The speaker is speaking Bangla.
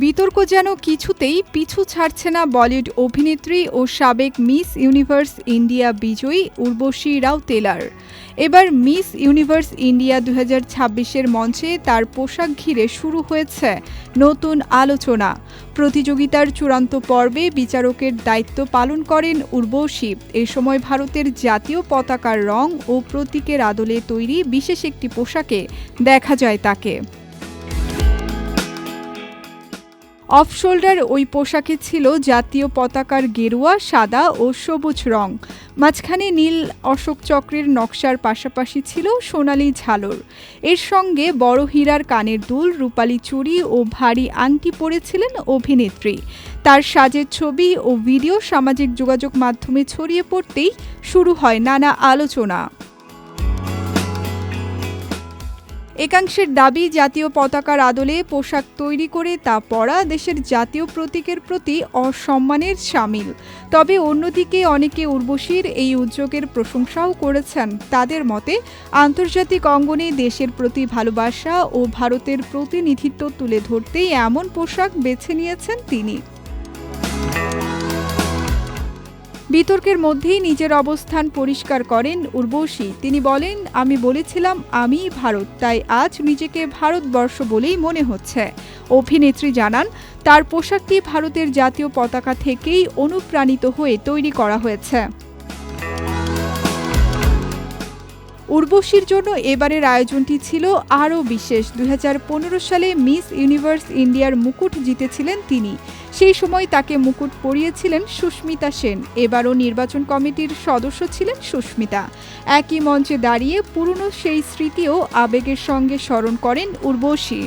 বিতর্ক যেন কিছুতেই পিছু ছাড়ছে না বলিউড অভিনেত্রী ও সাবেক মিস ইউনিভার্স ইন্ডিয়া বিজয়ী উর্বশী রাউতেলার। এবার মিস ইউনিভার্স ইন্ডিয়া 2026-এর মঞ্চে তার পোশাক ঘিরে শুরু হয়েছে নতুন আলোচনা। প্রতিযোগিতার চূড়ান্ত পর্বে বিচারকের দায়িত্ব পালন করেন উর্বশী। এ সময় ভারতের জাতীয় পতাকার রং ও প্রতীকের আদলে তৈরি বিশেষ একটি পোশাকে দেখা যায় তাকে। অফ শোল্ডার ওই পোশাকে ছিল জাতীয় পতাকার গেরুয়া, সাদা ও সবুজ রং। মাঝখানে নীল অশোক চক্রের নকশার পাশাপাশি ছিল সোনালি ঝালর। এর সঙ্গে বড় হীরার কানের দুল, রূপালি চুড়ি ও ভারী আংটি পরেছিলেন অভিনেত্রী। তার সাজের ছবি ও ভিডিও সামাজিক যোগাযোগ মাধ্যমে ছড়িয়ে পড়তেই শুরু হয় নানা আলোচনা। একাংশের দাবি, জাতীয় পতাকার আদলে পোশাক তৈরি করে তা পরা দেশের জাতীয় প্রতীকের প্রতি অসম্মানের শামিল। তবে অন্যদিকে অনেকে উর্বশীর এই উদ্যোগের প্রশংসাও করেছেন। তাদের মতে, আন্তর্জাতিক অঙ্গনে দেশের প্রতি ভালোবাসা ও ভারতের প্রতিনিধিত্ব তুলে ধরতেই এমন পোশাক বেছে নিয়েছেন তিনি। বিতর্কের মধ্যেই নিজের অবস্থান পরিষ্কার করেন উর্বশী। তিনি বলেন, আমি বলেছিলাম আমিই ভারত, তাই আজ নিজেকে ভারতবর্ষ বলেই মনে হচ্ছে। অভিনেত্রী জানান, তার পোশাকটি ভারতের জাতীয় পতাকা থেকেই অনুপ্রাণিত হয়ে তৈরি করা হয়েছে। উর্বশীর জন্য এবারের আয়োজনটি ছিল আরও বিশেষ। 2015 সালে মিস ইউনিভার্স ইন্ডিয়ার মুকুট জিতেছিলেন তিনি। সেই সময় তাকে মুকুট পরিয়েছিলেন সুস্মিতা সেন। এবারও নির্বাচন কমিটির সদস্য ছিলেন সুস্মিতা। একই মঞ্চে দাঁড়িয়ে পুরনো সেই স্মৃতিও আবেগের সঙ্গে স্মরণ করেন উর্বশী।